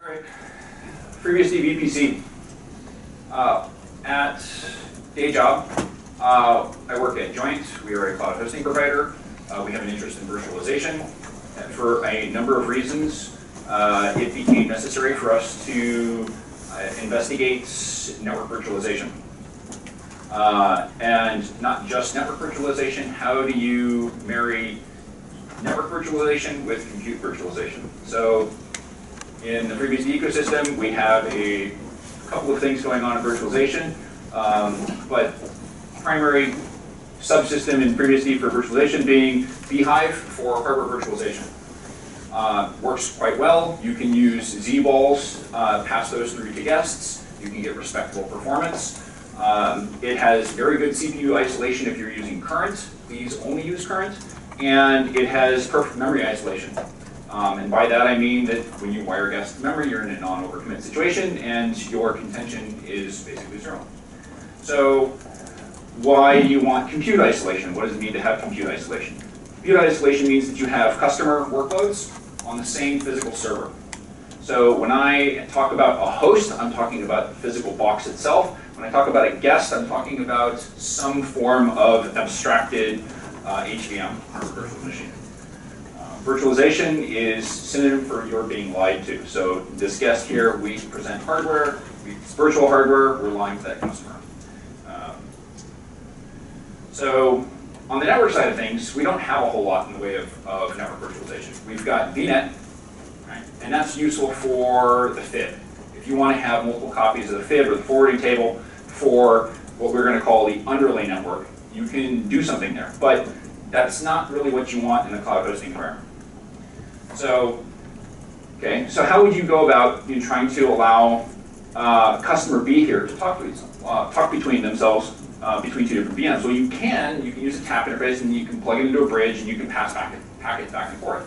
All right, FreeBSD VPC. At day job, I work at Joint. We are a cloud hosting provider. We have an interest in virtualization. And for a number of reasons, it became necessary for us to investigate network virtualization. And not just network virtualization, how do you marry network virtualization with compute virtualization? So in the FreeBSD ecosystem, we have a couple of things going on in virtualization, but primary subsystem in FreeBSD for virtualization being bhyve for hardware virtualization. Works quite well. You can use Z-balls, pass those through to guests. You can get respectable performance. It has very good CPU isolation if you're using current. Please only use current. And it has perfect memory isolation. And by that I mean that when you wire guest memory, you're in a non-overcommit situation, and your contention is basically zero. So why do you want compute isolation? What does it mean to have compute isolation? Compute isolation means that you have customer workloads on the same physical server. So when I talk about a host, I'm talking about the physical box itself. When I talk about a guest, I'm talking about some form of abstracted HVM, or virtual machine. Virtualization is synonym for you're being lied to. So this guest here, we present hardware, it's virtual hardware, we're lying to that customer. So on the network side of things, we don't have a whole lot in the way of network virtualization. We've got VNet, right? And that's useful for the FIB. If you want to have multiple copies of the FIB or the forwarding table for what we're going to call the underlay network, you can do something there. But that's not really what you want in a cloud hosting environment. So, okay, so how would you go about trying to allow customer B here to talk between themselves between two different VMs? Well, you can use a tap interface and you can plug it into a bridge and you can pass packets back and forth.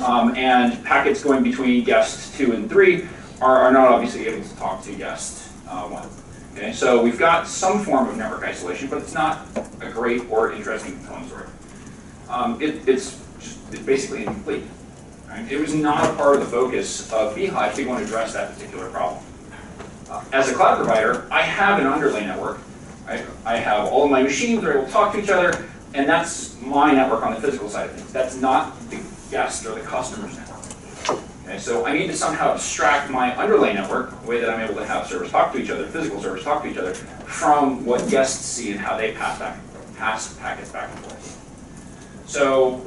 And packets going between guest 2 and 3 are not obviously able to talk to guest 1. Okay, so we've got some form of network isolation, but it's not a great or interesting component story. It's basically incomplete. Right? It was not a part of the focus of bhyve to go and address that particular problem. As a cloud provider, I have an underlay network. Right? I have all of my machines that are able to talk to each other, and that's my network on the physical side of things. That's not the guest or the customer's network. Okay, so I need to somehow abstract my underlay network, the way that I'm able to have servers talk to each other, physical servers talk to each other, from what guests see and how they pass packets back and forth. So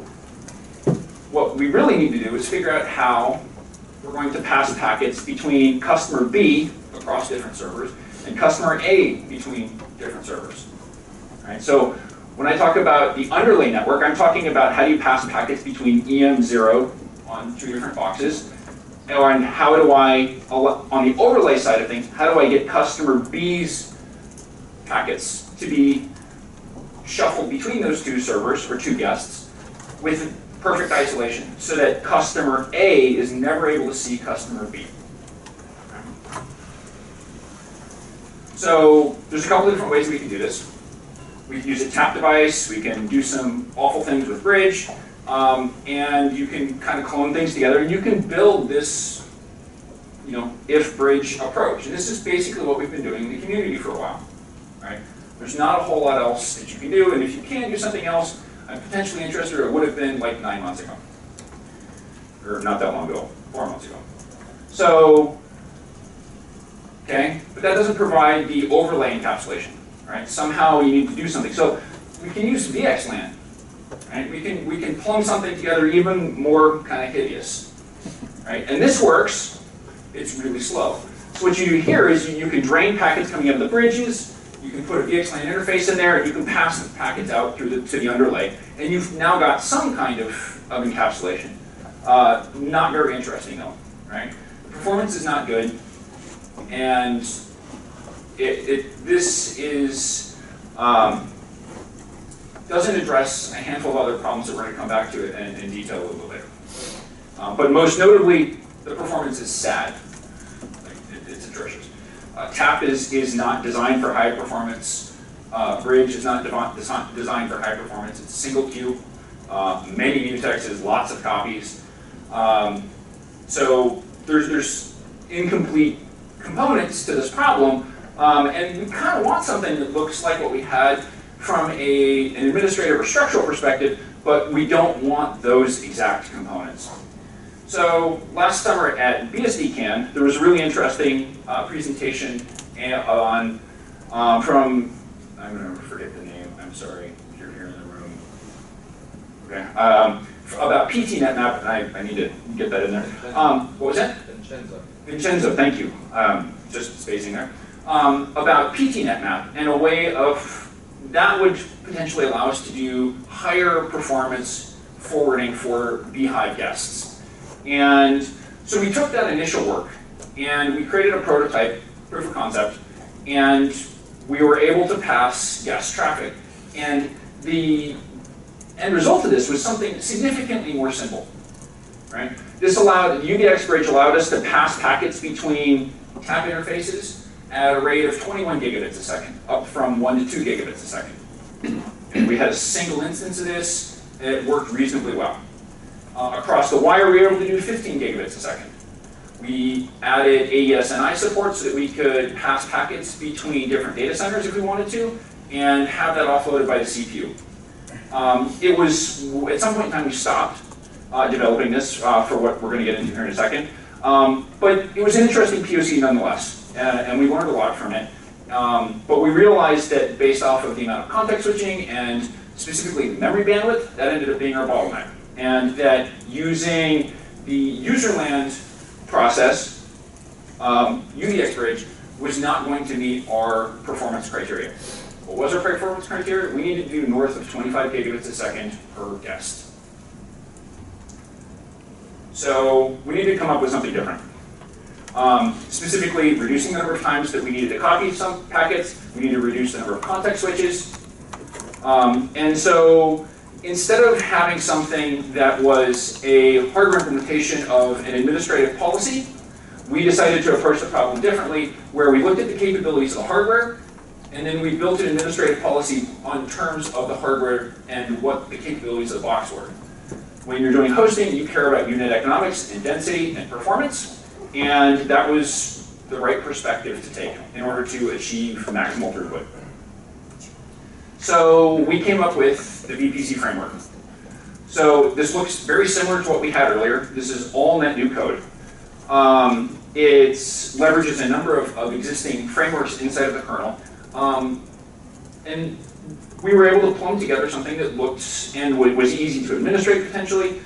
what we really need to do is figure out how we're going to pass packets between customer B across different servers and customer A between different servers. Right? So when I talk about the underlay network, I'm talking about how do you pass packets between EM0 on 2 different boxes, and how do I, on the overlay side of things, how do I get customer B's packets to be shuffled between those 2 servers, or 2 guests, with perfect isolation, so that customer A is never able to see customer B. So there's a couple of different ways we can do this. We can use a tap device, we can do some awful things with bridge, and you can kind of clone things together, and you can build this if bridge approach. And this is basically what we've been doing in the community for a while. Right? There's not a whole lot else that you can do, and if you can do something else, I'm potentially interested, or it would have been like 9 months ago. Or not that long ago, 4 months ago. So, okay, but that doesn't provide the overlay encapsulation, right? Somehow you need to do something. So we can use VXLAN, right? We can plumb something together even more kind of hideous, right? And this works, it's really slow. So what you do here is you can drain packets coming out of the bridges, you can put a VXLAN interface in there, and you can pass the packets out to the underlay, and you've now got some kind of encapsulation. Not very interesting though, right? The performance is not good, and this is doesn't address a handful of other problems that we're going to come back to in detail a little bit later. But most notably, the performance is sad. It's atrocious. Tap is not designed for high performance. Bridge is not designed for high performance. It's a single queue. Many mutexes, lots of copies. So there's incomplete components to this problem, and we kind of want something that looks like what we had from an administrative or structural perspective, but we don't want those exact components. So last summer at BSDCan, there was a really interesting presentation on from, I'm going to forget the name, I'm sorry, if you're here in the room. Okay, about ptnetmap, and I need to get that in there. What was that? Vincenzo, thank you. Just spacing there. About ptnetmap and a way of, that would potentially allow us to do higher performance forwarding for bhyve guests. And so we took that initial work and we created a prototype, proof of concept, and we were able to pass guest traffic. And the end result of this was something significantly more simple, right? This allowed, UDX bridge allowed us to pass packets between tap interfaces at a rate of 21 gigabits a second, up from 1 to 2 gigabits a second. And we had a single instance of this, and it worked reasonably well. Across the wire, we were able to do 15 gigabits a second. We added AES-NI support so that we could pass packets between different data centers if we wanted to, and have that offloaded by the CPU. It was, at some point in time, we stopped developing this for what we're going to get into here in a second. But it was an interesting POC nonetheless. And we learned a lot from it. But we realized that based off of the amount of context switching and specifically memory bandwidth, that ended up being our bottleneck. And that using the userland process, UDX bridge, was not going to meet our performance criteria. What was our performance criteria? We needed to do north of 25 gigabits a second per guest. So we needed to come up with something different. Specifically, reducing the number of times that we needed to copy some packets, we need to reduce the number of context switches. And so instead of having something that was a hardware implementation of an administrative policy, we decided to approach the problem differently, where we looked at the capabilities of the hardware, and then we built an administrative policy on terms of the hardware and what the capabilities of the box were. When you're doing hosting, you care about unit economics and density and performance. And that was the right perspective to take in order to achieve maximal throughput. So we came up with the VPC framework. So this looks very similar to what we had earlier. This is all net new code. It leverages a number of existing frameworks inside of the kernel. And we were able to plumb together something that looked and was easy to administrate potentially,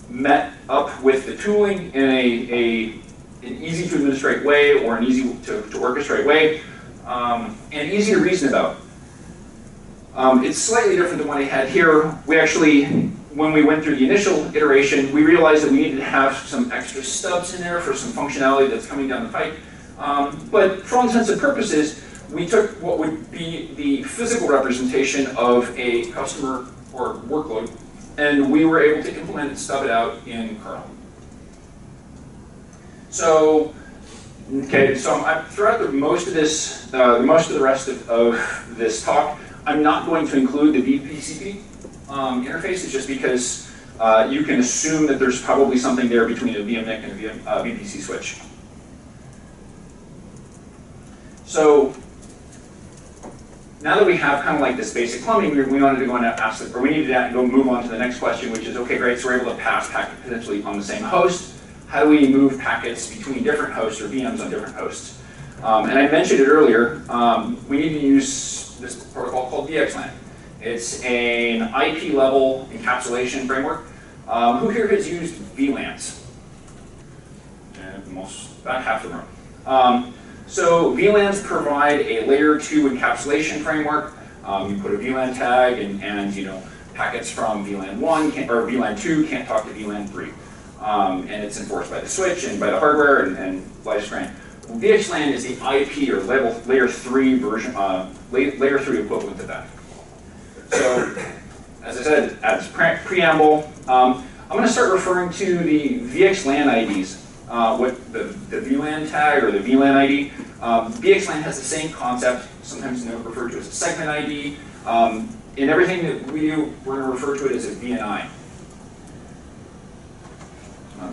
met up with the tooling in an easy to administrate way or an easy to orchestrate way, and easy to reason about. It's slightly different than what I had here. We actually, when we went through the initial iteration, we realized that we needed to have some extra stubs in there for some functionality that's coming down the pipe. But for all intents and purposes, we took what would be the physical representation of a customer or workload, and we were able to implement and stub it out in kernel. So, okay, so throughout most of the rest of this talk, I'm not going to include the VPCP interfaces just because you can assume that there's probably something there between a VMNIC and a VPC switch. So now that we have kind of like this basic plumbing, we wanted to go and ask, or we needed to go move on to the next question, which is, okay, great, so we're able to pass packets potentially on the same host. How do we move packets between different hosts or VMs on different hosts? And I mentioned it earlier, we need to use this protocol called VXLAN. It's an IP level encapsulation framework. Who here has used VLANs? About half the room. So VLANs provide a layer 2 encapsulation framework. You put a VLAN tag, and you know, packets from VLAN 1 or VLAN 2 can't talk to VLAN 3. And it's enforced by the switch and by the hardware and live screen. VXLAN is the IP or layer 3 version, layer 3 equivalent to that. So, as I said, as preamble, I'm going to start referring to the VXLAN IDs. With the VLAN tag or the VLAN ID. VXLAN has the same concept, sometimes referred to as a segment ID. In everything that we do, we're going to refer to it as a VNI.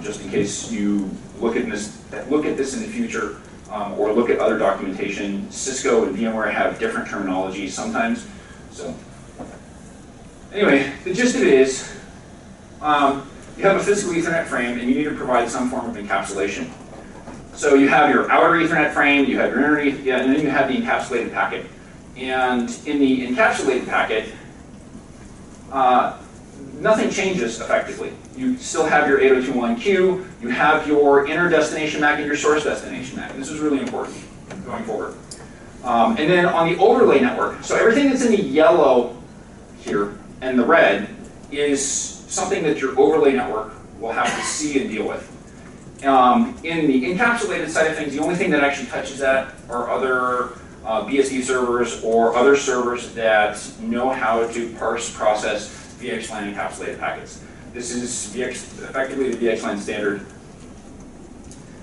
Just in case you look at this in the future, or look at other documentation. Cisco and VMware have different terminology sometimes. So anyway, the gist of it is, you have a physical Ethernet frame, and you need to provide some form of encapsulation. So you have your outer Ethernet frame, you have your inner, and then you have the encapsulated packet. And in the encapsulated packet, nothing changes effectively. You still have your 8021Q, you have your inner destination MAC and your source destination MAC. And this is really important going forward. And then on the overlay network, so everything that's in the yellow here and the red is something that your overlay network will have to see and deal with. In the encapsulated side of things, the only thing that actually touches that are other BSD servers or other servers that know how to parse, process VXLAN encapsulated packets. This is effectively the VXLAN standard.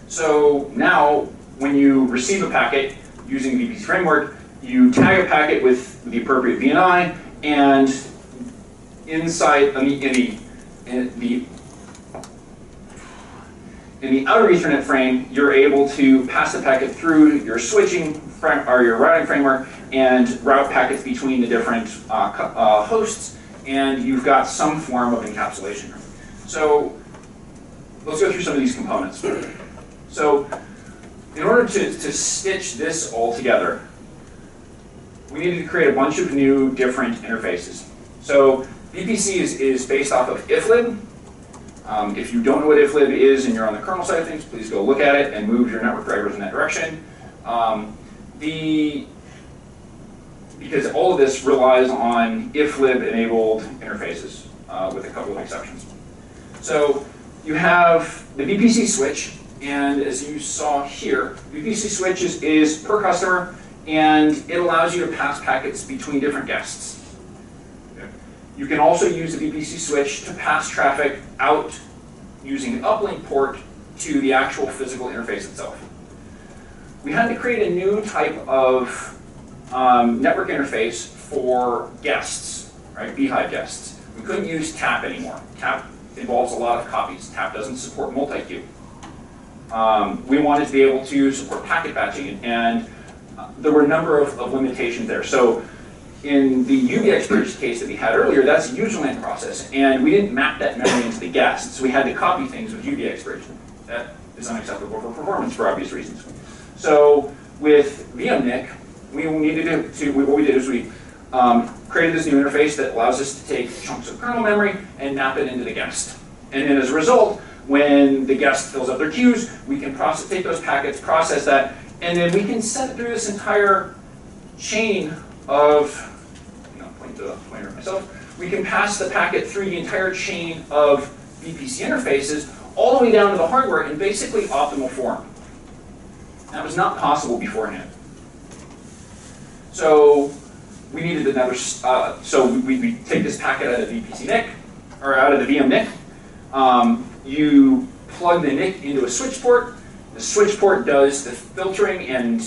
So now, when you receive a packet using the VPC framework, you tag a packet with the appropriate VNI, and inside in the outer Ethernet frame, you're able to pass the packet through your switching or your routing framework and route packets between the different hosts, and you've got some form of encapsulation. So let's go through some of these components. So in order to stitch this all together, we needed to create a bunch of new different interfaces. So VPC is based off of iflib. If you don't know what iflib is and you're on the kernel side of things, please go look at it and move your network drivers in that direction. Because all of this relies on iflib-enabled interfaces, with a couple of exceptions. So you have the VPC switch, and as you saw here, VPC switch is per customer, and it allows you to pass packets between different guests. You can also use the VPC switch to pass traffic out using an uplink port to the actual physical interface itself. We had to create a new type of network interface for guests, right? bhyve guests. We couldn't use TAP anymore. TAP involves a lot of copies. TAP doesn't support multi-queue. We wanted to be able to support packet batching, and there were a number of limitations there. So in the UVX bridge case that we had earlier, that's a userland process, and we didn't map that memory into the guest, so we had to copy things with UVX bridge. That is unacceptable for performance for obvious reasons. So with VMNIC, what we did is we created this new interface that allows us to take chunks of kernel memory and map it into the guest. And then as a result, when the guest fills up their queues, we can take those packets, process that, and then we can send it through this entire chain of, point the pointer at myself, we can pass the packet through the entire chain of VPC interfaces all the way down to the hardware in basically optimal form. That was not possible beforehand. So we needed another, so we take this packet out of the VPC NIC, or out of the VM NIC. You plug the NIC into a switch port. The switch port does the filtering and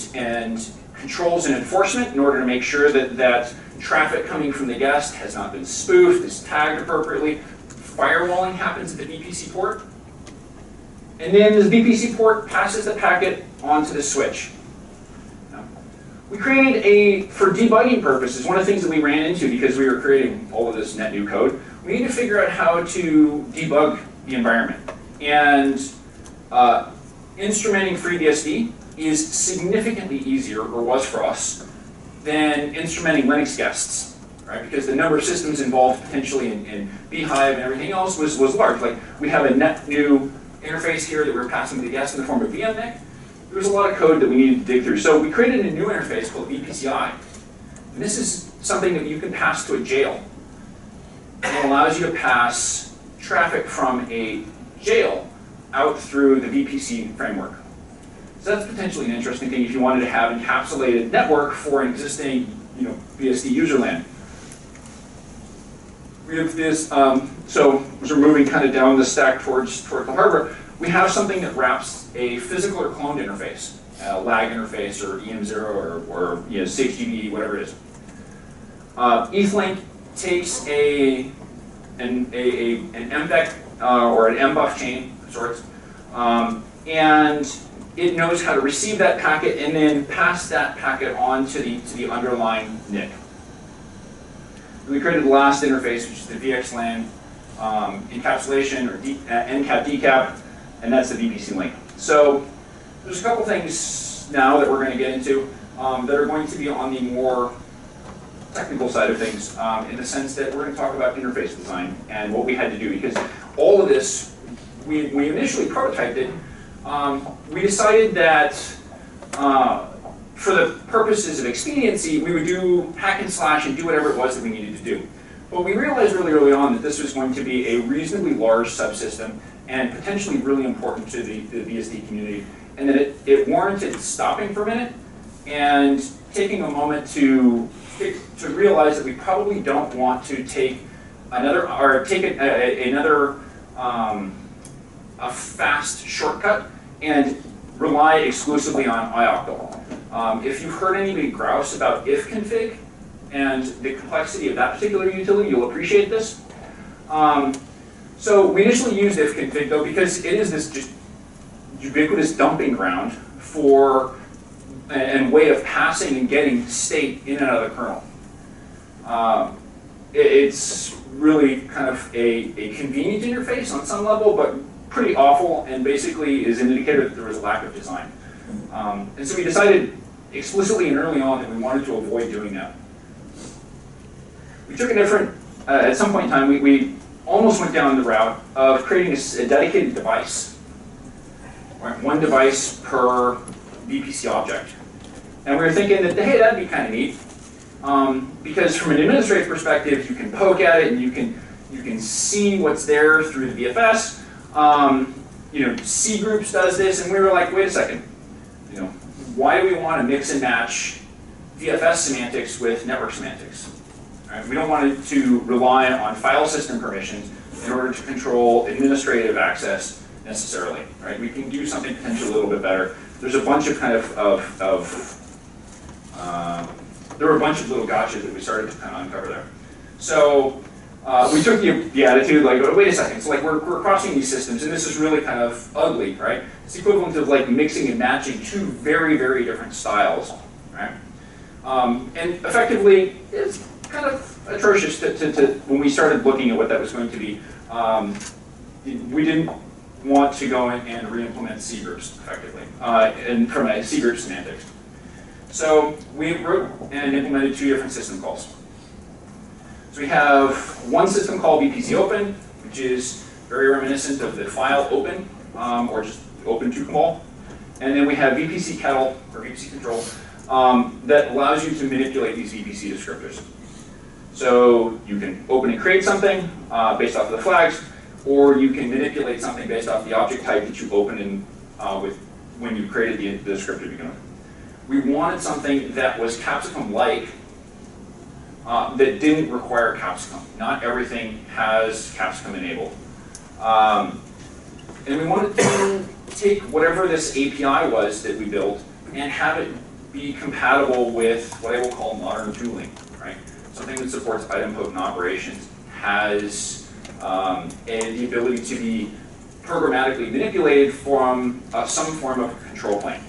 controls and enforcement in order to make sure that traffic coming from the guest has not been spoofed, is tagged appropriately. Firewalling happens at the VPC port. And then the VPC port passes the packet onto the switch. We created for debugging purposes, one of the things that we ran into because we were creating all of this net new code, we need to figure out how to debug the environment. And instrumenting FreeBSD is significantly easier, or was for us, than instrumenting Linux guests, right? Because the number of systems involved potentially in bhyve and everything else was large. Like, we have a net new interface here that we're passing to the guest in the form of VMNIC. There was a lot of code that we needed to dig through. So we created a new interface called VPCI. And this is something that you can pass to a jail. And it allows you to pass traffic from a jail out through the VPC framework. So that's potentially an interesting thing if you wanted to have encapsulated network for an existing BSD userland. We have this, so as we're moving kind of down the stack towards the hardware, we have something that wraps a physical or cloned interface, a lag interface or EM0 or CHDB, whatever it is. ETHLink takes an MBEC or an MBUF chain of sorts, and it knows how to receive that packet and then pass that packet on to the underlying NIC. And we created the last interface, which is the VXLAN encapsulation, or encap decap, and that's the VPC link. So there's a couple things now that we're going to get into that are going to be on the more technical side of things, in the sense that we're going to talk about interface design and what we had to do, because all of this, we initially prototyped it. We decided that for the purposes of expediency, we would do hack and slash and do whatever it was that we needed to do. But we realized really early on that this was going to be a reasonably large subsystem and potentially really important to the BSD community, and that it warranted stopping for a minute and taking a moment to realize that we probably don't want to take another, or take a fast shortcut and rely exclusively on ioctl. If you've heard anybody grouse about ifconfig and the complexity of that particular utility, you'll appreciate this. So we initially used ifconfig though because it is this just ubiquitous dumping ground for and way of passing and getting state in another kernel. It's really kind of a convenient interface on some level, but pretty awful, and basically is an indicator that there was a lack of design. And so we decided explicitly and early on that we wanted to avoid doing that. We took a different, at some point in time, we almost went down the route of creating a dedicated device. Right? One device per VPC object. And we were thinking that, hey, that'd be kind of neat. Because from an administrative perspective, you can poke at it and you can see what's there through the VFS. You know, C groups does this, and we were like, wait a second. You know, why do we want to mix and match VFS semantics with network semantics? Right? We don't want to rely on file system permissions in order to control administrative access necessarily. Right? We can do something potentially a little bit better. There's a bunch of there were a bunch of little gotchas that we started to kind of uncover there. So we took the attitude like, oh, wait a second, so like we're crossing these systems, and this is really kind of ugly, right? It's equivalent of like mixing and matching two very, very different styles, right? And effectively, it's kind of atrocious to when we started looking at what that was going to be. We didn't want to go in and re-implement C groups effectively, and from a C group semantics. So we wrote and implemented two different system calls. So we have one system called VPC open, which is very reminiscent of the file open, or just open to call. And then we have VPC kettle, or VPC control, that allows you to manipulate these VPC descriptors. So you can open and create something based off of the flags, or you can manipulate something based off the object type that you open in with when you created the descriptor to begin with. We wanted something that was capsicum-like, that didn't require capsicum. Not everything has capsicum enabled. And we wanted to take whatever this API was that we built and have it be compatible with what I will call modern tooling, right? Something that supports idempotent operations, has the ability to be programmatically manipulated from some form of control plane.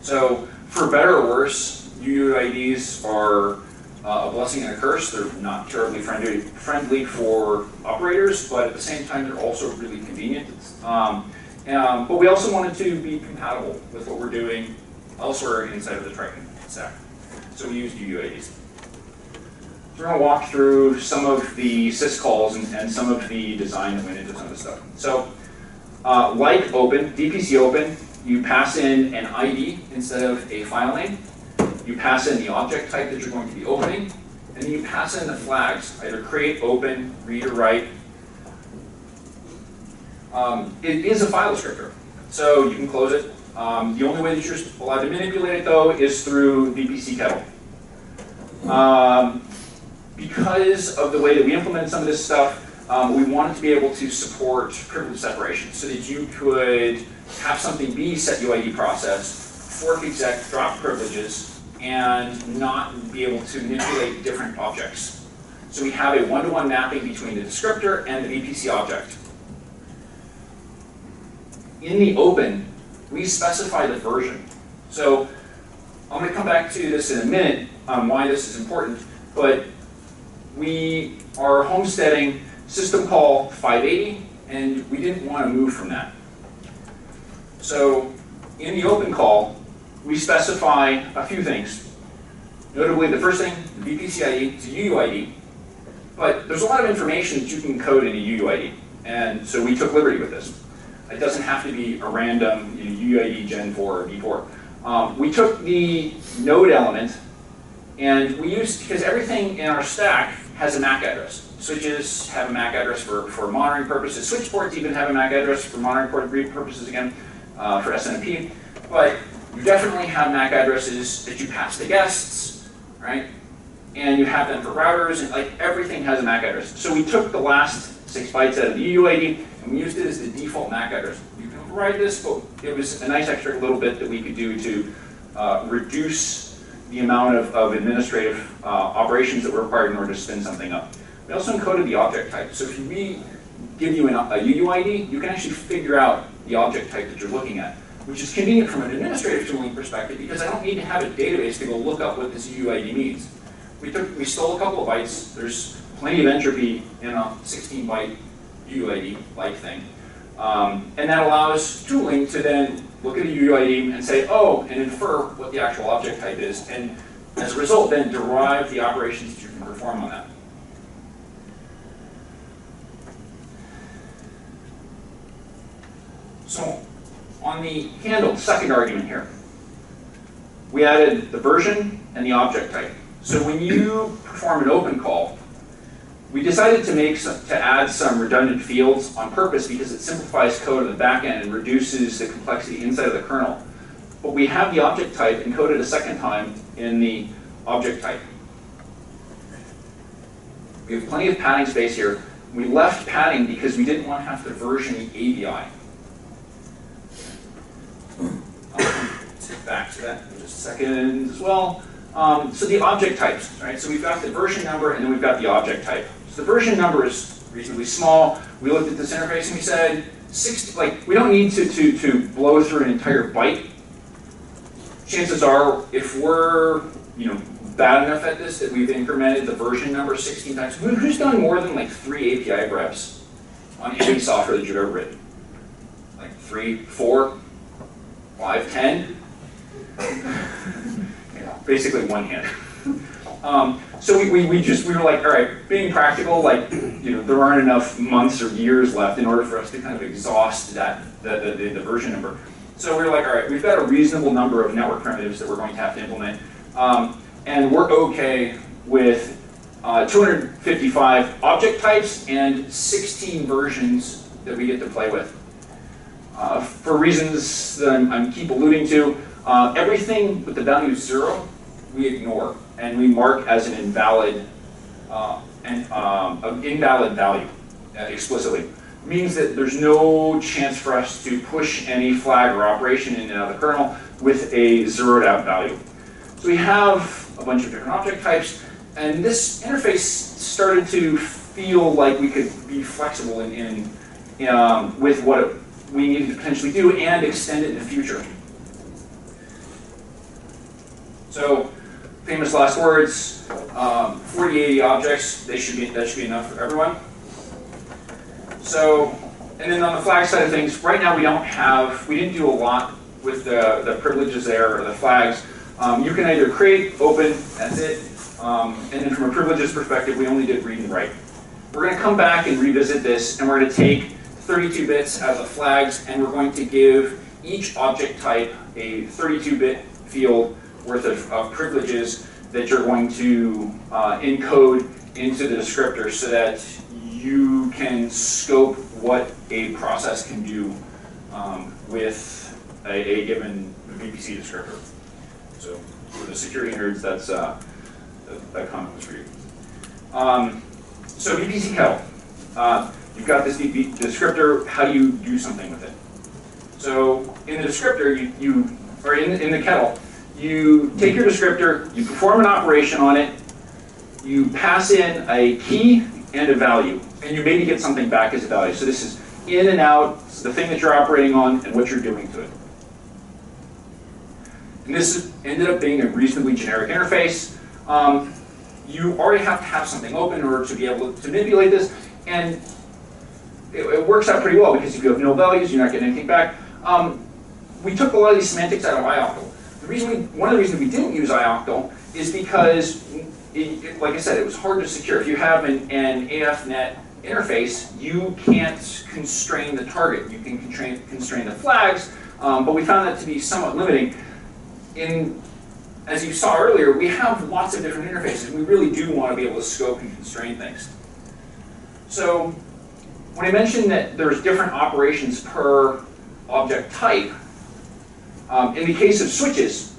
So, for better or worse, UUIDs are a blessing and a curse. They're not terribly friendly for operators, but at the same time, they're also really convenient. But we also wanted to be compatible with what we're doing elsewhere inside of the Triton stack. So we used UUIDs. So we're going to walk through some of the syscalls and some of the design that went into some of this stuff. So, like open, VPC open, you pass in an ID instead of a file name. You pass in the object type that you're going to be opening, and then you pass in the flags, either create, open, read, or write. It is a file descriptor, so you can close it. The only way that you're allowed to manipulate it, though, is through VPC kettle. Because of the way that we implemented some of this stuff, we wanted to be able to support privilege separation so that you could have something be set UID process, fork exec, drop privileges, and not be able to manipulate different objects. So we have a one-to-one mapping between the descriptor and the VPC object. in the open, we specify the version. So I'm going to come back to this in a minute on why this is important, but we are homesteading system call 580, and we didn't want to move from that. So in the open call, we specify a few things. Notably, the first thing, the VPC ID is a UUID, but there's a lot of information that you can code in a UUID, and so we took liberty with this. It doesn't have to be a random UUID Gen 4 or V4. We took the node element, and we used, because everything in our stack has a MAC address. Switches have a MAC address for monitoring purposes. Switchboards even have a MAC address for monitoring purposes, again, for SNMP. But you definitely have MAC addresses that you pass to guests, right? And you have them for routers, and like everything has a MAC address. So we took the last 6 bytes out of the UUID, and we used it as the default MAC address. You can override this, but it was a nice extra little bit that we could do to reduce the amount of administrative operations that were required in order to spin something up. We also encoded the object type. So if we give you a UUID, you can actually figure out the object type that you're looking at, which is convenient from an administrative tooling perspective because I don't need to have a database to go look up what this UUID means. We stole a couple of bytes. There's plenty of entropy in a 16-byte UUID-like thing. And that allows tooling to then look at a UUID and say, oh, and infer what the actual object type is, and as a result, then derive the operations that you can perform on that. So on the handled second argument here, we added the version and the object type. So when you perform an open call, we decided to add some redundant fields on purpose because it simplifies code on the back end and reduces the complexity inside of the kernel. But we have the object type encoded a second time in the object type. We have plenty of padding space here. We left padding because we didn't want to have to version the ABI. Back to that in just a second as well. So the object types, right? So we've got the version number and then we've got the object type. So the version number is reasonably small. We looked at this interface and we said, 60, like we don't need to blow through an entire byte. Chances are, if we're bad enough at this that we've incremented the version number 16 times. Who's done more than like 3 API reps on any software that you've ever written? Like 3, 4, 5, 10? Basically one hand. So we were like, all right, being practical, like there aren't enough months or years left in order for us to kind of exhaust the version number. So we were like, all right, we've got a reasonable number of network primitives that we're going to have to implement, and we're okay with 255 object types and 16 versions that we get to play with. For reasons that I'm keep alluding to, everything with the value 0 we ignore and we mark as an invalid value explicitly. It means that there's no chance for us to push any flag or operation in and out of the kernel with a zeroed out value. So we have a bunch of different object types, and this interface started to feel like we could be flexible with what we needed to potentially do and extend it in the future. So, famous last words, 4080 objects, that should be enough for everyone. So, and then on the flag side of things, right now we didn't do a lot with the privileges there, or the flags. You can either create, open, that's it, and then from a privileges perspective, we only did read and write. We're going to come back and revisit this, and we're going to take 32 bits as the flags, and we're going to give each object type a 32-bit field worth of privileges that you're going to encode into the descriptor so that you can scope what a process can do with a given VPC descriptor. So for the security nerds, that comment was for you. So VPC kettle. You've got this descriptor. How do you do something with it? So in the descriptor, or in the kettle, you take your descriptor, you perform an operation on it, you pass in a key and a value, and you maybe get something back as a value. So this is in and out, the thing that you're operating on, and what you're doing to it. And this ended up being a reasonably generic interface. You already have to have something open in order to be able to manipulate this, and it works out pretty well because if you have no values, you're not getting anything back. We took a lot of these semantics out of ioctl. One of the reasons we didn't use ioctl is because, like I said, it was hard to secure. If you have an AFNet interface, you can't constrain the target. You can constrain the flags, but we found that to be somewhat limiting. As you saw earlier, we have lots of different interfaces. We really do want to be able to scope and constrain things. So when I mentioned that there's different operations per object type, in the case of switches,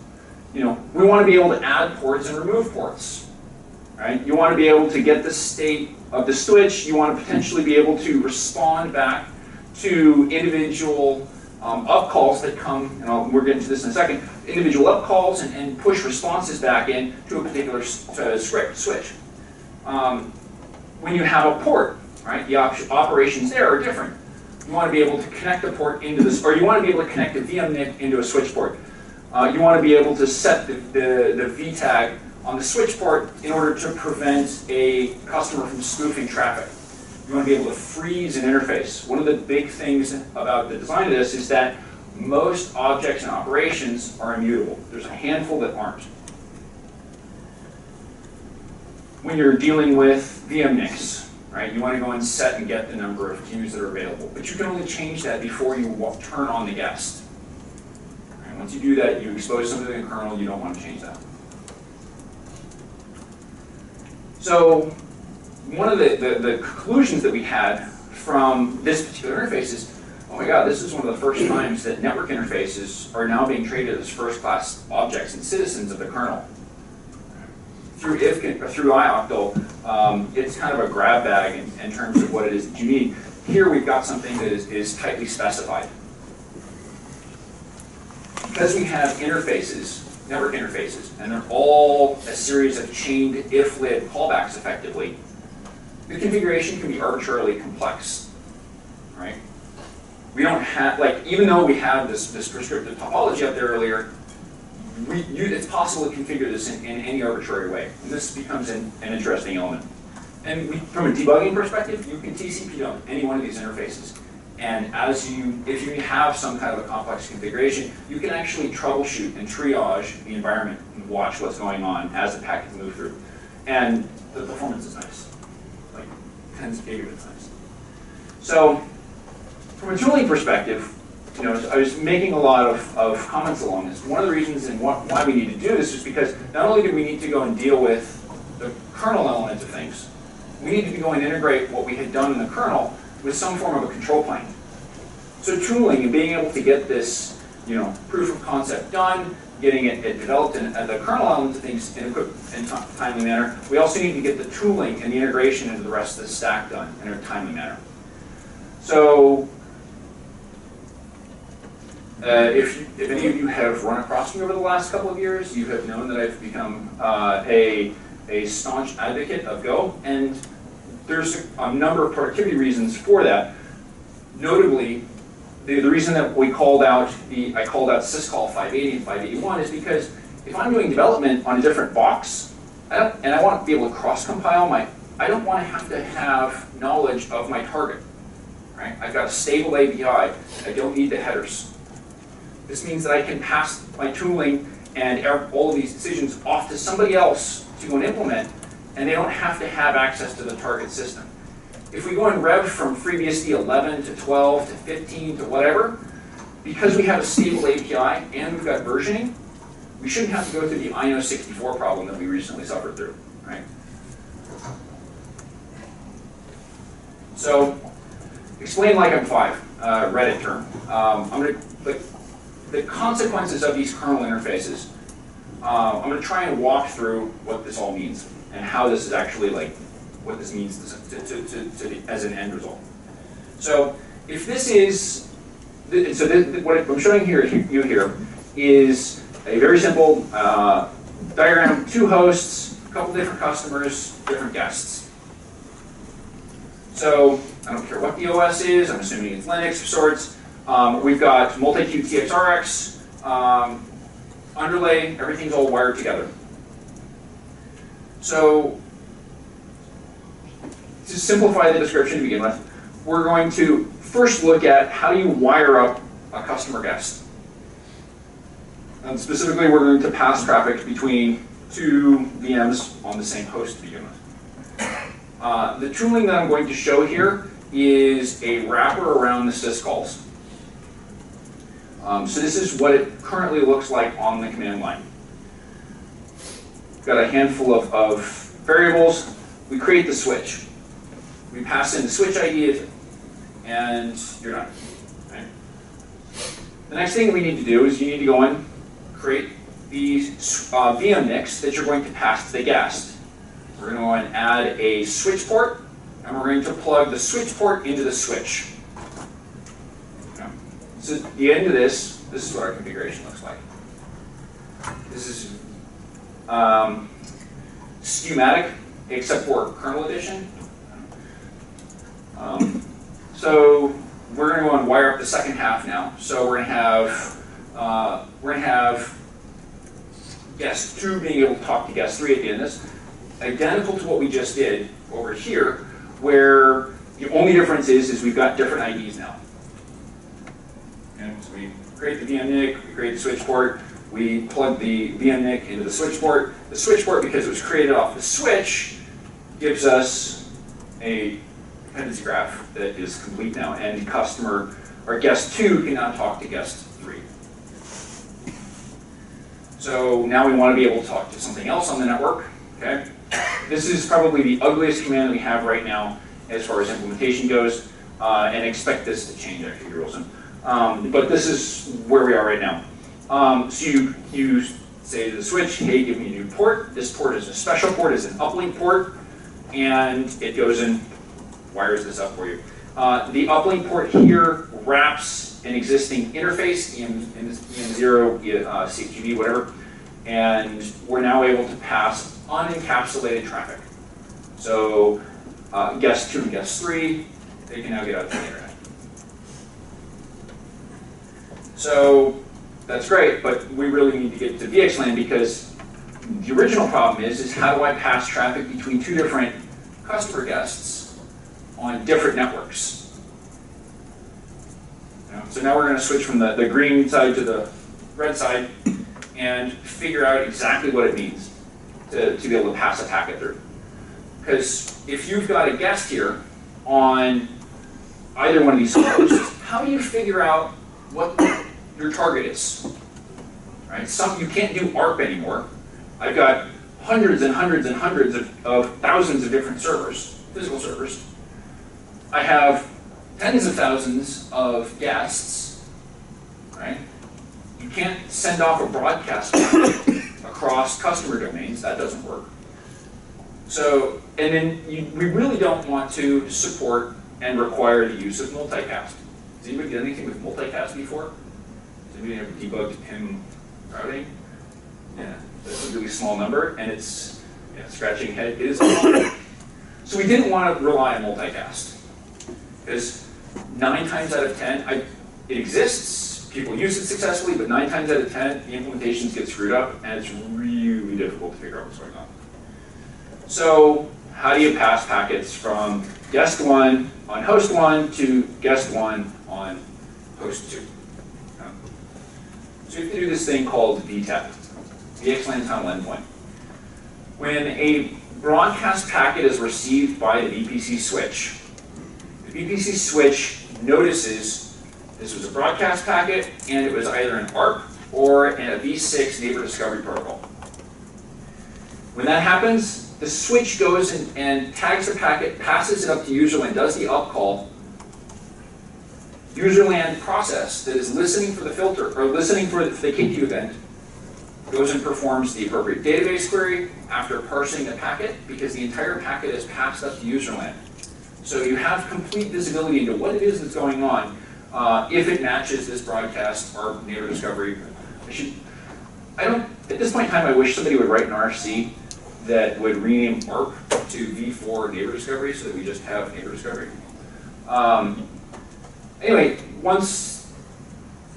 we want to be able to add ports and remove ports. Right? You want to be able to get the state of the switch. You want to potentially be able to respond back to individual up calls that come, and we're getting to this in a second, individual up calls and push responses back in to a particular script switch. When you have a port, right, the operations there are different. You want to be able to connect a port into this, or you want to be able to connect a VMNIC into a switch port. You want to be able to set the VTAG on the switch port in order to prevent a customer from spoofing traffic. You want to be able to freeze an interface. One of the big things about the design of this is that most objects and operations are immutable. There's a handful that aren't. When you're dealing with VMNICs, right, you want to go and set and get the number of queues that are available. But you can only change that before you turn on the guest. Right, once you do that, you expose something in the kernel, you don't want to change that. So one of the conclusions that we had from this particular interface is, oh my God, this is one of the first times that network interfaces are now being treated as first-class objects and citizens of the kernel. Through ioctl, it's kind of a grab bag in terms of what it is that you need. Here we've got something that is tightly specified. Because we have interfaces, network interfaces, and they're all a series of chained iflib callbacks effectively, the configuration can be arbitrarily complex, right? We don't have, even though we have this prescriptive topology up there earlier, it's possible to configure this in any arbitrary way. And this becomes an interesting element. And from a debugging perspective, you can TCP dump any one of these interfaces. And if you have some kind of a complex configuration, you can actually troubleshoot and triage the environment and watch what's going on as the packets move through. And the performance is nice, like tens of gigabits nice. So from a tooling perspective, I was making a lot of comments along this. One of the reasons and why we need to do this is because not only do we need to go and deal with the kernel element of things, we need to go and integrate what we had done in the kernel with some form of a control plane. So tooling and being able to get this, proof of concept done, getting it developed and the kernel element of things in a quick and timely manner, we also need to get the tooling and the integration into the rest of the stack done in a timely manner. So if any of you have run across me over the last couple of years, you have known that I've become a staunch advocate of Go, and there's a number of productivity reasons for that. Notably, the reason that I called out syscall 580 and 581 is because if I'm doing development on a different box, and I want to be able to cross-compile I don't want to have knowledge of my target. Right? I've got a stable API. I don't need the headers. This means that I can pass my tooling and all of these decisions off to somebody else to go and implement, and they don't have to have access to the target system. If we go and rev from FreeBSD 11 to 12 to 15 to whatever, because we have a stable API and we've got versioning, we shouldn't have to go through the INO64 problem that we recently suffered through, right? So, explain like I'm 5, Reddit term. The consequences of these kernel interfaces, I'm going to try and walk through what this all means and how this is actually what this means as an end result. So if this is, what I'm showing you here is a very simple diagram, 2 hosts, a couple different customers, different guests. So I don't care what the OS is, I'm assuming it's Linux of sorts. We've got multi-queue TXRX, underlay, everything's all wired together. So to simplify the description to begin with, we're going to first look at how do you wire up a customer guest. And specifically, we're going to pass traffic between two VMs on the same host to begin with. The tooling that I'm going to show here is a wrapper around the syscalls. So this is what it currently looks like on the command line. We've got a handful of variables. We create the switch. We pass in the switch ID, and you're done. Okay? The next thing we need to do is you need to go in, create the VM NICs that you're going to pass to the guest. We're going to go and add a switch port, and we're going to plug the switch port into the switch. Okay. So at the end of this is what our configuration looks like. This is schematic, except for kernel edition. So we're going to go and wire up the second half now. So we're going to have guest 2 being able to talk to guest 3 at the end of this. Identical to what we just did over here, where the only difference is we've got different IDs now. And so we create the VM NIC, we create the switch port, we plug the VM NIC into the switch port. The switch port, because it was created off the switch, gives us a dependency graph that is complete now, and customer, or guest 2 can now talk to guest 3. So now we want to be able to talk to something else on the network. Okay? This is probably the ugliest command that we have right now as far as implementation goes, and expect this to change actually real soon. But this is where we are right now. So you say to the switch, hey, give me a new port. This port is a special port, is an uplink port, and it goes and wires this up for you. The uplink port here wraps an existing interface, EM0, CQB, whatever, and we're now able to pass unencapsulated traffic. So guest 2 and guest 3, they can now get out to the internet. So that's great, but we really need to get to VXLAN because the original problem is how do I pass traffic between 2 different customer guests on different networks? So now we're going to switch from the green side to the red side and figure out exactly what it means to be able to pass a packet through. Because if you've got a guest here on either one of these hosts, how do you figure out what your target is? Right? You can't do ARP anymore. I've got hundreds and hundreds and hundreds of thousands of different servers, physical servers. I have tens of thousands of guests, right? You can't send off a broadcast across customer domains. That doesn't work. So, and then we really don't want to support and require the use of multicast. Has anybody done anything with multicast before? Has anybody ever debugged PIM routing? Yeah, that's a really small number, and it's scratching head. It is a lot. So we didn't want to rely on multicast because 9 times out of 10, it exists. People use it successfully, but 9 times out of 10, the implementations get screwed up, and it's really difficult to figure out what's going on. So how do you pass packets from guest 1 on host 1 to guest 1 on host 2? So you have to do this thing called VTEP, VXLAN Tunnel Endpoint. When a broadcast packet is received by the VPC switch, the VPC switch notices this was a broadcast packet, and it was either an ARP or a V6 neighbor discovery protocol. When that happens, the switch goes and tags the packet, passes it up to userland, does the up call. Userland process that is listening for the filter, or listening for the KQ event, goes and performs the appropriate database query after parsing the packet, because the entire packet is passed up to userland. So you have complete visibility into what it is that's going on if it matches this broadcast or neighbor discovery. At this point in time, I wish somebody would write an RFC that would rename ARP to V4 neighbor discovery so that we just have neighbor discovery. Anyway, once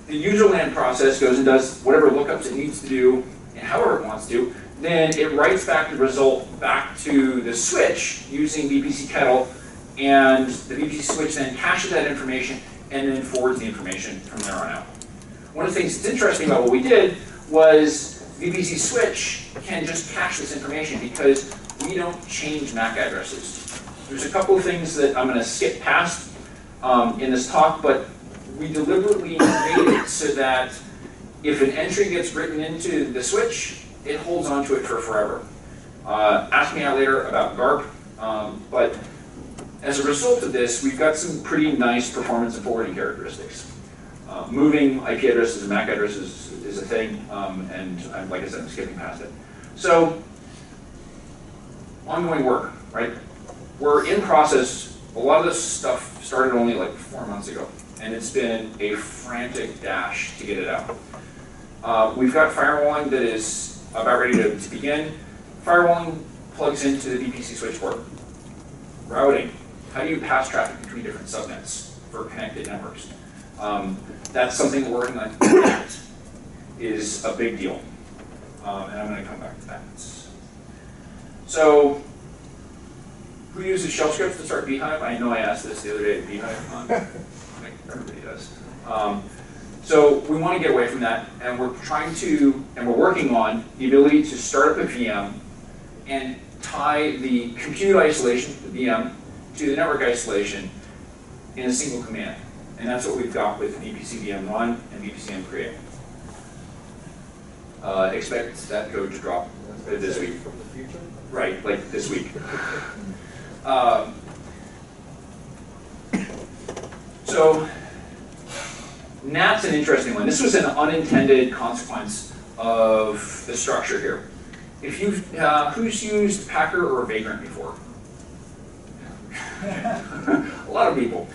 the user land process goes and does whatever lookups it needs to do and however it wants to, then it writes back the result back to the switch using VPC kettle, and the VPC switch then caches that information and then forwards the information from there on out. One of the things that's interesting about what we did was VPC switch can just cache this information because we don't change MAC addresses. There's a couple of things that I'm going to skip past in this talk, but we deliberately made it so that if an entry gets written into the switch, it holds onto it for forever. Ask me out later about GARP, but as a result of this, we've got some pretty nice performance and forwarding characteristics. Moving IP addresses and MAC addresses is a thing, and like I said, I'm skipping past it. So, ongoing work, right? We're in process. A lot of this stuff started only like 4 months ago, and it's been a frantic dash to get it out. We've got firewalling that is about ready to begin. Firewalling plugs into the VPC switchboard. Routing. How do you pass traffic between different subnets for connected networks? That's something we're working on. That is a big deal. And I'm going to come back to that. So, who uses shell scripts to start bhyve? I know I asked this the other day at bhyve. Everybody does. So we want to get away from that, and we're working on the ability to start up a VM and tie the compute isolation, the VM, to the network isolation in a single command. And that's what we've got with VPC VM run and VPC VM create. Expect that code to drop this week. From the future? Right, like this week. So, NAT's an interesting one. This was an unintended consequence of the structure here. If you've, who's used Packer or Vagrant before? A lot of people.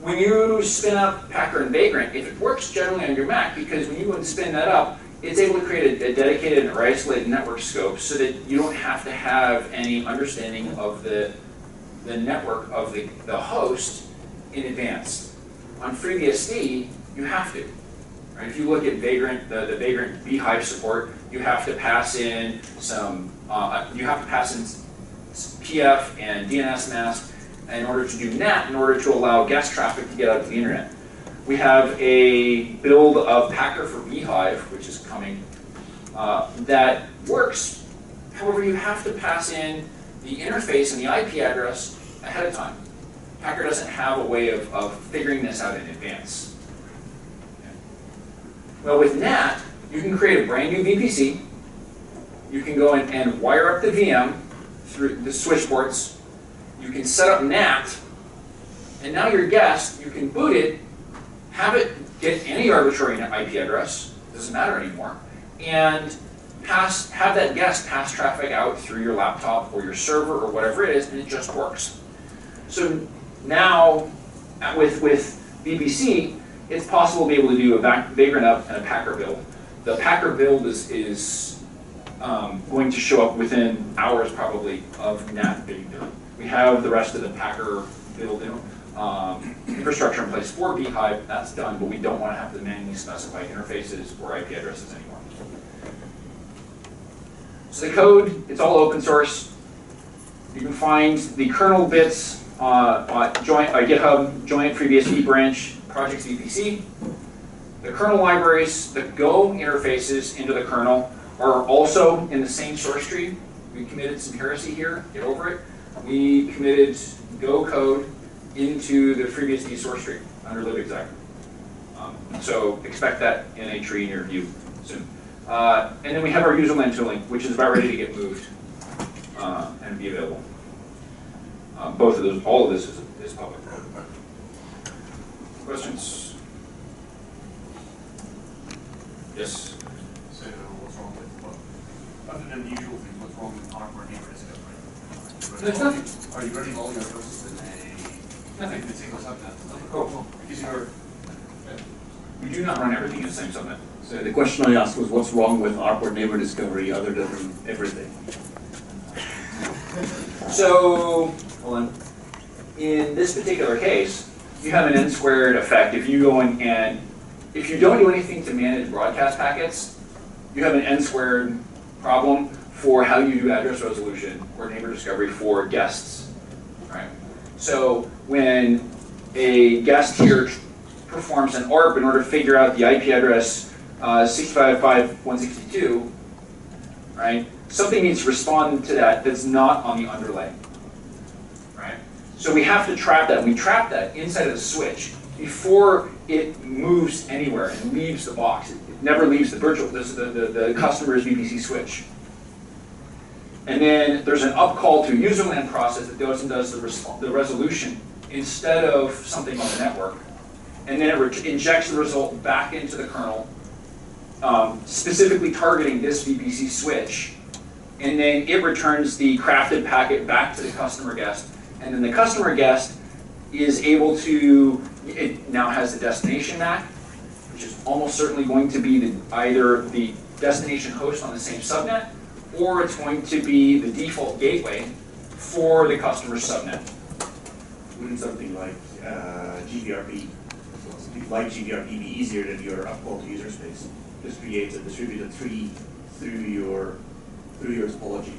When you spin up Packer and Vagrant, if it works generally on your Mac, because when you go and spin that up, it's able to create a dedicated or isolated network scope so that you don't have to have any understanding of the network of the host in advance. On FreeBSD, you have to. Right? If you look at Vagrant, the Vagrant bhyve support, you have to pass in some, PF and DNS mask in order to do NAT, in order to allow guest traffic to get out to the internet. We have a build of Packer for bhyve, which is coming, that works. However, you have to pass in the interface and the IP address ahead of time. Packer doesn't have a way of figuring this out in advance. Okay. Well, with NAT, you can create a brand new VPC. You can go in and wire up the VM through the switchboards. You can set up NAT, and now your guest, you can boot it, have it get any arbitrary IP address, doesn't matter anymore, and have that guest pass traffic out through your laptop or your server or whatever it is, and it just works. So now, with VPC, it's possible to be able to do a Vagrant up and a Packer build. The Packer build is going to show up within hours, probably, of NAT being done. We have the rest of the Packer build infrastructure in place for bhyve. That's done, but we don't want to have to manually specify interfaces or IP addresses anymore. So the code, it's all open source. You can find the kernel bits on GitHub, joint FreeBSD branch, projects VPC. The kernel libraries, the Go interfaces into the kernel are also in the same source tree. We committed some heresy here, get over it. We committed Go code into the FreeBSD source tree under libexec. So expect that in a tree in your view soon. And then we have our user land tooling, which is about ready to get moved and be available. Both of those, all of this is public. Questions? Yes? So what's wrong with what? Other than the usual thing, what's wrong with ARP or neighbor discovery? There's nothing. Are you running all your processes in Nothing. a single subnet? Cool. Because you're We do not run everything in the same subnet. So the question I asked was, what's wrong with awkward neighbor discovery other than everything? So, hold on. In this particular case, you have an n squared effect. If you go in and if you don't do anything to manage broadcast packets, you have an n squared problem for how you do address resolution or neighbor discovery for guests. Right? So when a guest here performs an ARP in order to figure out the IP address 65.162, right? Something needs to respond to that that's not on the underlay, right? So we have to trap that. We trap that inside of the switch before it moves anywhere and leaves the box. It never leaves the the customer's VPC switch. And then there's an upcall to a userland process that goes and does the resolution instead of something on the network. And then it injects the result back into the kernel, specifically targeting this VPC switch. And then it returns the crafted packet back to the customer guest. And then the customer guest is able to, it now has the destination MAC, which is almost certainly going to be either the destination host on the same subnet, or it's going to be the default gateway for the customer's subnet. Wouldn't something like GVRP, like GVRP, be easier than your upcall to user space? Just create a distributed tree through your topology.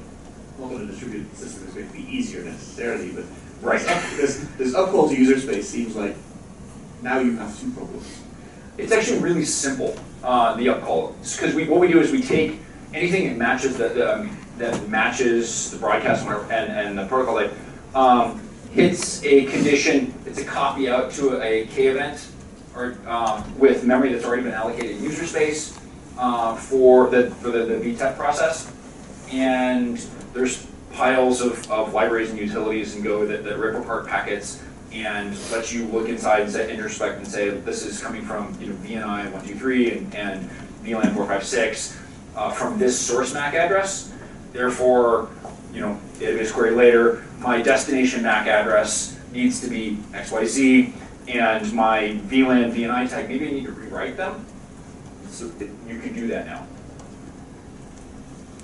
Not that a distributed system is going to be easier necessarily, but right. this upcall to user space seems like now you have two problems. It's actually really simple, the upcall, because what we do is we take anything that matches that matches the broadcast and the protocol that hits a condition. It's a copy out to a K event or with memory that's already been allocated in user space for the VTEP process. And there's piles of libraries and utilities and Go that rip apart packets and let you look inside and say, introspect and say, this is coming from VNI 123 and VLAN 456 from this source MAC address. Therefore, database query later, my destination MAC address needs to be XYZ, and my VLAN VNI tag, maybe I need to rewrite them. So you can do that now.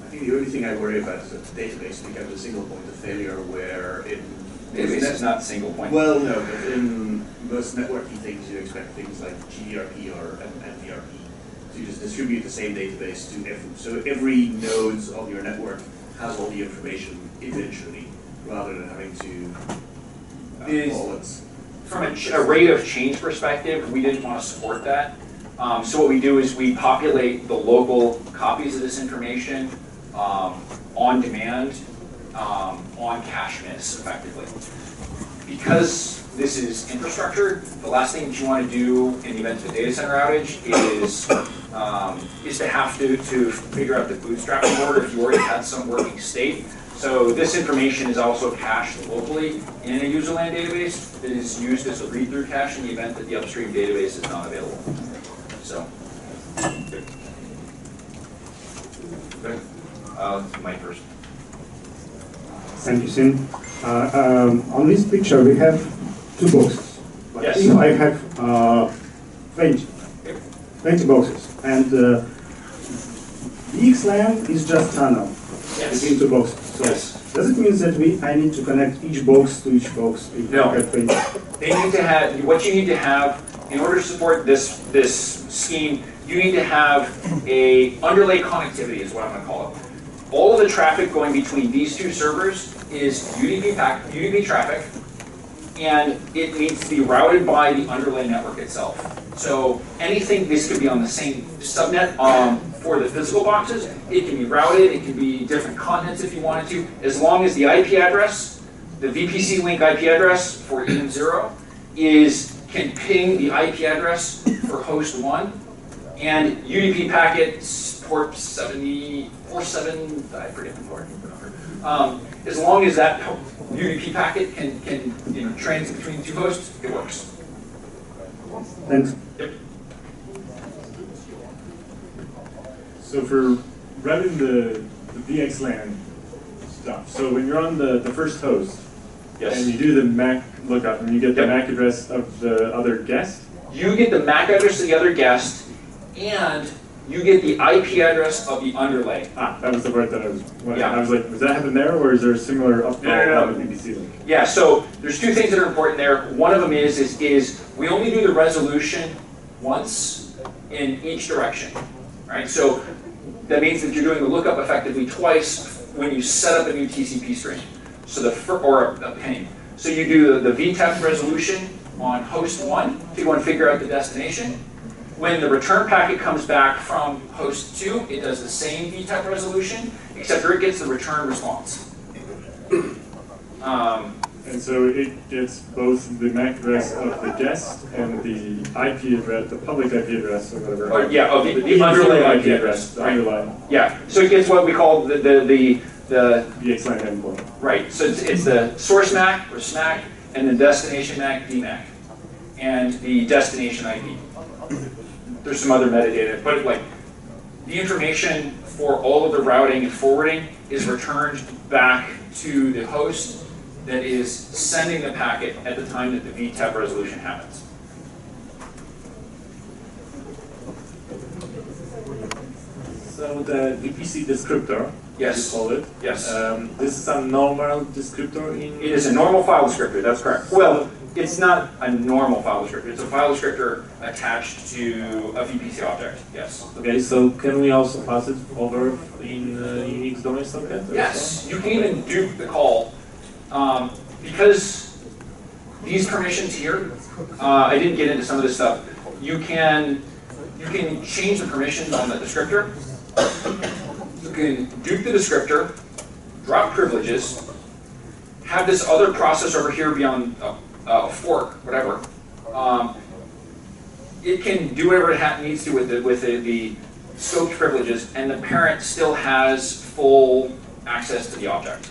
I think the only thing I worry about is that the database becomes a single point of failure where it Database is not single point. Well, no, but in most networking things, you expect things like GDRP or NVRP. So you just distribute the same database to every node of your network has all the information eventually, rather than having to call it. From a rate of change perspective, we didn't want to support that. So what we do is we populate the local copies of this information on demand, on cache miss, effectively. Because this is infrastructure, the last thing that you want to do in the event of a data center outage is to have to figure out the bootstrapping order if you already had some working state. So this information is also cached locally in a userland database that is used as a read-through cache in the event that the upstream database is not available. So, Mike first. Thank you, Sim. On this picture, we have two boxes. But yes. If I have 20 boxes, and VXLAN is just tunnel between two boxes. So Yes. Does it mean that I need to connect each box to each box? If No. I have 20? They need to have, what you need to have, in order to support this scheme, you need to have a underlay connectivity is what I'm going to call it. All of the traffic going between these two servers is UDP traffic, and it needs to be routed by the underlay network itself. So anything, this could be on the same subnet for the physical boxes. It can be routed, it can be different continents if you wanted to, as long as the IP address, the VPC link IP address for EM0 can ping the IP address for host 1, and UDP packet port 7047, I forget the port number. As long as that UDP packet can transit between the two hosts, it works. Thanks. Yep. So for running the VXLAN stuff, so when you're on the first host, Yes. and you do the MAC lookup, and you get the Yep. MAC address of the other guest? You get the MAC address of the other guest, and you get the IP address of the underlay. Ah, that was the part that I was wondering. Yeah. I was like, does that happen there, or is there a similar update No. on the VPC link? Yeah, so there's two things that are important there. One of them is we only do the resolution once in each direction, right? So that means that you're doing the lookup effectively twice when you set up a new TCP stream. So or a ping. So you do the VTEP resolution on host 1 to go and figure out the destination. When the return packet comes back from host 2, it does the same VTEP resolution, except for it gets the return response. And so it gets both the MAC address of the guest and the IP address, the public IP address, or whatever. Or, yeah, of the underlying IP address. The underlying. Yeah, so it gets what we call the VXLAN endpoint. right. So it's the source MAC or SMAC and the destination MAC DMAC and the destination IP. There's some other metadata, but like the information for all of the routing and forwarding is returned back to the host that is sending the packet at the time that the VTEP resolution happens. So the VPC descriptor, Yes. you call it. Yes. This is a normal descriptor in. It is a normal file descriptor, that's correct. Well, it's not a normal file descriptor. It's a file descriptor attached to a VPC object, yes. Okay, so can we also pass it over in Unix domain socket? or Yes, you can even dupe the call. Because these permissions here, I didn't get into some of this stuff. You can change the permissions on the descriptor. You can dupe the descriptor, drop privileges, have this other process over here beyond a fork, whatever. It can do whatever it needs to with the scoped privileges, and the parent still has full access to the object.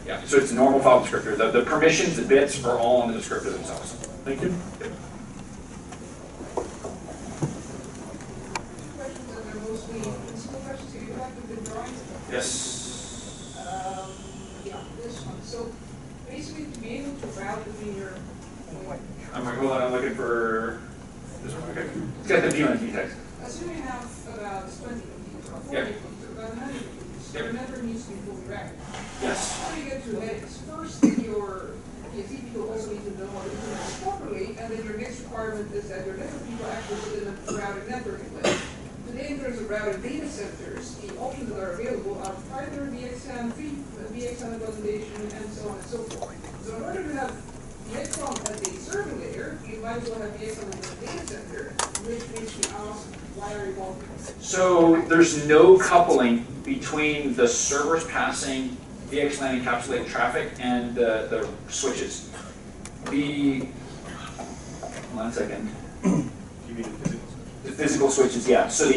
Yeah, so it's a normal file descriptor. The permissions, the bits, are all on the descriptor themselves. Thank you. Questions that are mostly principal questions. If you like with the drawings. Yes. Yeah, this one. So basically, to be able to route between your. I'm like, hold on, I'm looking for this one. Okay. It's got the view on text. Assume you have about 20 computers, or 40 Yep. computers, about 100 computers. Yep. Your network needs to be fully routed. Yes. How do you get to headings? First, your PSE people also need to know how to do this properly, and then your next requirement is that your network people actually put in a routed network in place. Today, in terms of routed data centers, the options that are available are fiber, VXLAN, VXLAN implementation, and so on and so forth. So in order to have VXLAN as a server layer, you might as well have VXLAN as a data center, which makes me ask, why are you involved in this? So there's no coupling between the servers passing VXLAN encapsulated traffic and the switches. Hold on a second. You mean the physical switch? The physical switches, yeah. So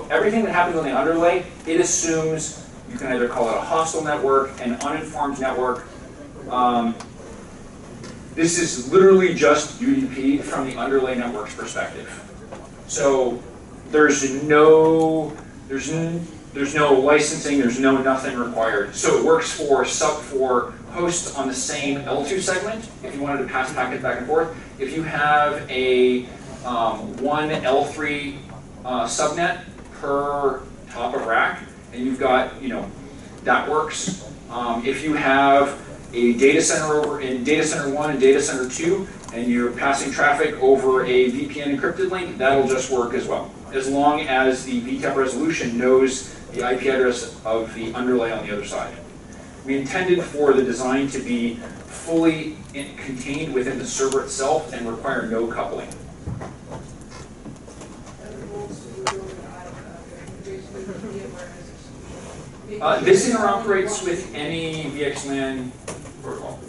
everything that happens on the underlay, it assumes you can either call it a hostile network, an uninformed network. This is literally just UDP from the underlay network's perspective. So there's no licensing, there's no nothing required. So it works for hosts on the same L2 segment, if you wanted to pass packets back and forth. If you have a one L3 subnet per top of rack, and you've got, that works. If you have a data center over in data center 1 and data center 2, and you're passing traffic over a VPN encrypted link, that'll just work as well, as long as the VTEP resolution knows the IP address of the underlay on the other side. We intended for the design to be fully contained within the server itself and require no coupling. This interoperates with any VXLAN protocol,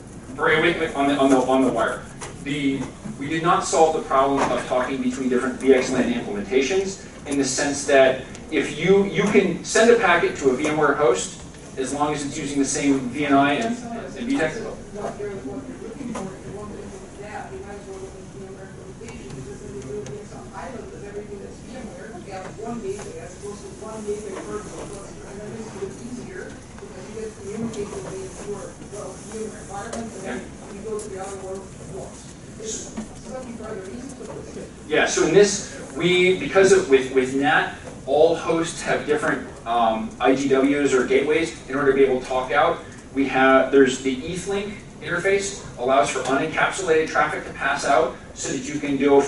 on the wire. We did not solve the problem of talking between different VXLAN implementations in the sense that if you can send a packet to a VMware host as long as it's using the same VNI and VTEP. What you're looking for, if you want to implement that, you might as well look into VMware implementation, because then you're building some island of everything that's VMware. You have one gateway as opposed to one gateway per cluster, and that makes it easier because you get to communicate with your VMware environment, and then you go to the other world blocks. It's something further easy to do. Yeah, so in this, with NAT, all hosts have different IGWs or gateways in order to be able to talk out. There's the ethlink interface, allows for unencapsulated traffic to pass out so that you can go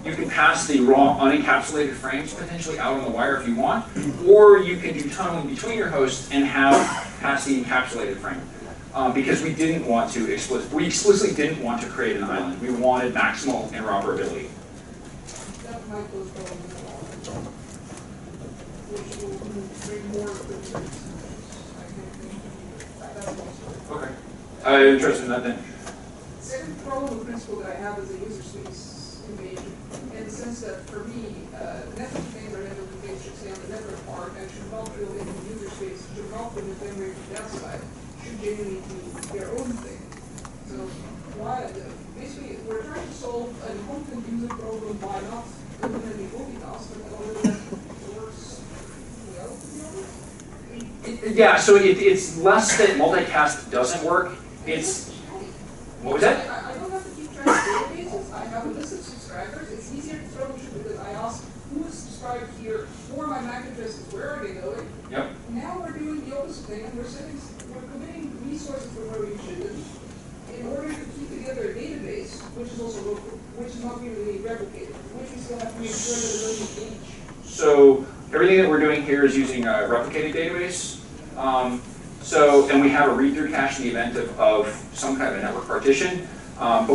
you can pass the raw unencapsulated frames potentially out on the wire if you want, or you can do tunneling between your hosts and pass the encapsulated frame. Because we didn't want to we explicitly didn't want to create an island. We wanted maximal interoperability. That might go wrong, which will bring more concerns. Okay. I'm interested in that then. Second problem principle that I have is a user space invasion, in the sense that for me, network name or network name should stay on the network part and should not build in the user space, should not put the memory from that side, should genuinely do their own thing. So why, basically, we're trying to solve a content user problem by not implementing multitask, and already that works well, to be honest. Yeah, so it's less that multicast doesn't work. It's, what was that? I don't have to keep track of databases. I have a list of subscribers. It's easier to troubleshoot because I ask who is subscribed here, who are my MAC addresses, where are they going? Yep. Now we're doing the opposite thing, and we're committing resources from where we shouldn't in order to keep together a database, which is also local, which is not really replicated, which we still have to make sure that it doesn't age. So everything that we're doing here is using a replicated database. And we have a read-through cache in the event of some kind of a network partition. But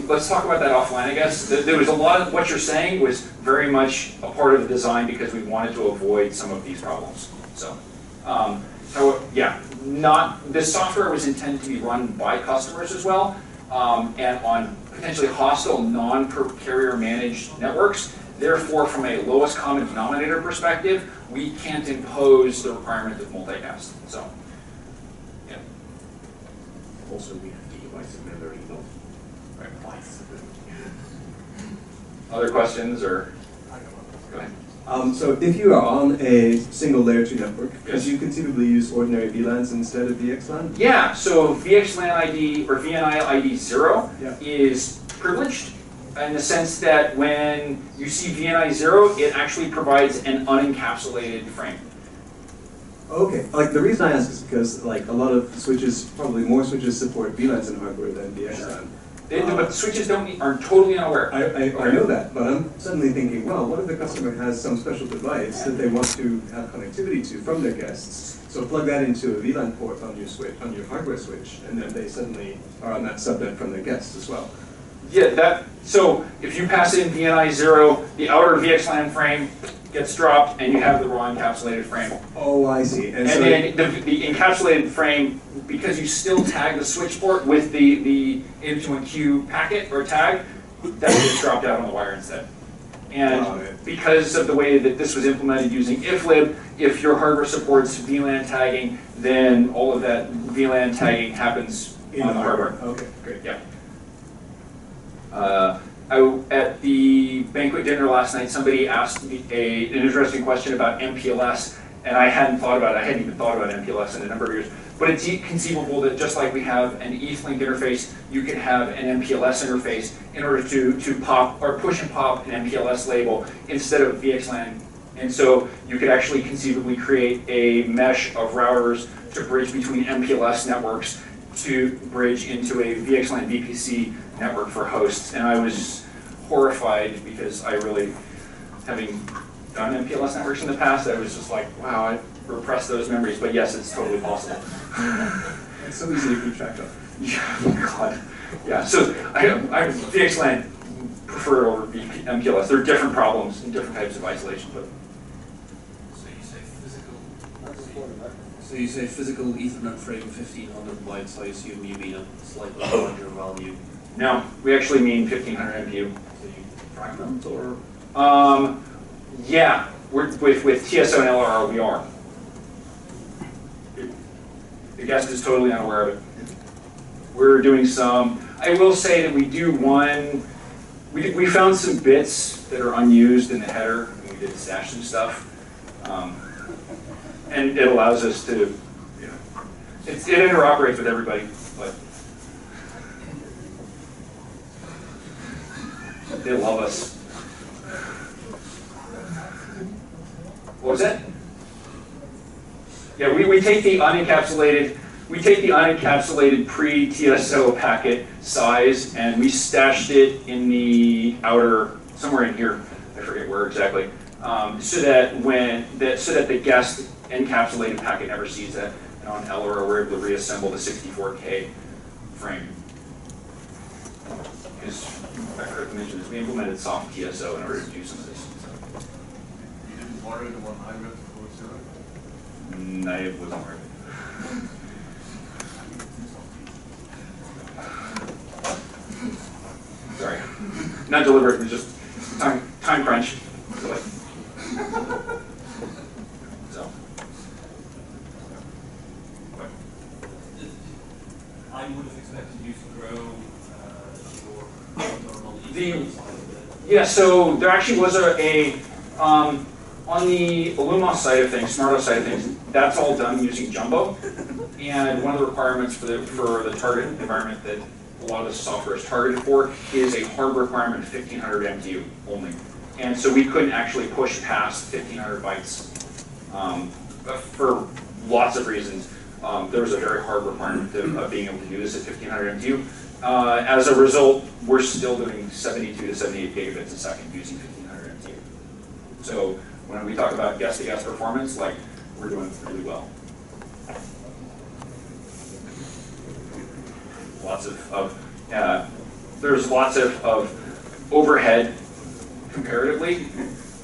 let's talk about that offline, I guess. There was a lot of what you're saying was very much a part of the design because we wanted to avoid some of these problems. So, this software was intended to be run by customers as well, and on potentially hostile non-carrier managed networks. Therefore, from a lowest common denominator perspective, we can't impose the requirement of multicast. So, yeah. Also, we have gigabytes of memory, not bytes. Other questions or? Go ahead. So if you are on a single layer 2 network, Yes. could you conceivably use ordinary VLANs instead of VXLAN? Yeah, so VXLAN ID or VNI ID 0 Yeah. is privileged in the sense that when you see VNI 0, it actually provides an unencapsulated frame. Okay, like the reason I ask is because like a lot of switches, probably more switches support VLANs in hardware than VXLAN. But the switches aren't totally unaware. I know that, but I'm suddenly thinking, well, what if the customer has some special device that they want to have connectivity to from their guests? So plug that into a VLAN port on your switch, on your hardware switch, and then they suddenly are on that subnet from their guests as well. Yeah, so if you pass in VNI 0, the outer VXLAN frame gets dropped, and you have the raw encapsulated frame. Oh, I see. And then the encapsulated frame, because you still tag the switch port with the H1Q packet or tag, that gets dropped out on the wire instead. And because of the way that this was implemented using iflib, if your hardware supports VLAN tagging, then all of that VLAN tagging happens in on the hardware. Okay, great. Yeah. At the banquet dinner last night, somebody asked me an interesting question about MPLS, and I hadn't even thought about MPLS in a number of years. But it's conceivable that just like we have an ethlink interface, you can have an MPLS interface in order to pop or push and pop an MPLS label instead of VXLAN. And so you could actually conceivably create a mesh of routers to bridge between MPLS networks to bridge into a VXLAN VPC network for hosts. And I was horrified because I really, having done MPLS networks in the past, I was just like, wow, I repressed those memories. But yes, it's totally possible. It's so easy to keep track of. Yeah, God. Yeah, so I VXLAN prefer over MPLS. There are different problems and different types of isolation, but. So you say physical Ethernet frame 1500 bytes, I assume you mean a slightly larger value. No, we actually mean 1500 MPU. So you fragment or? Yeah, with TSO and LRR we are. The guest is totally unaware of it. We're doing some, I will say that we do one, we found some bits that are unused in the header, and we did stash some stuff. And it allows us to, you know, it interoperates with everybody, but they love us. What was that? Yeah, we take the unencapsulated pre-TSO packet size and we stashed it in the outer, somewhere in here, I forget where exactly, so that the guest encapsulated packet never sees that. And on LRO, we're able to reassemble the 64K frame. Because I forgot to mention this, we implemented soft TSO in order to do some of this. You didn't borrow the one I wrote for zero? No, it wasn't worth it. Sorry. Not deliberate, it was just time crunch. So. I would have expected you to grow your normal Yeah, so there actually was on the Illumos side of things, SmartOS side of things, that's all done using Jumbo. And one of the requirements for the target environment that a lot of this software is targeted for is a hard requirement of 1500 MTU only. And so we couldn't actually push past 1500 bytes for lots of reasons. There was a very hard requirement of being able to do this at 1500 MTU. As a result, we're still doing 72 to 78 gigabits a second using 1500 MTU. So when we talk about guest-to-guest performance, like, we're doing really well. There's lots of overhead comparatively,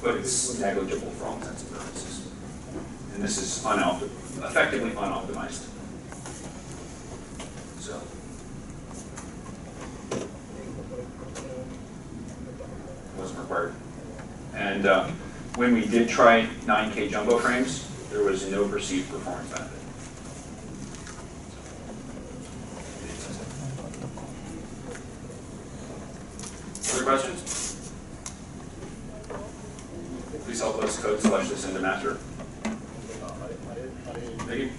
but it's negligible for all intents and purposes. And this is effectively unoptimized. So. Wasn't required. And when we did try 9K jumbo frames, there was no perceived performance benefit. Other questions? Please help us code slash this into master. Thank you.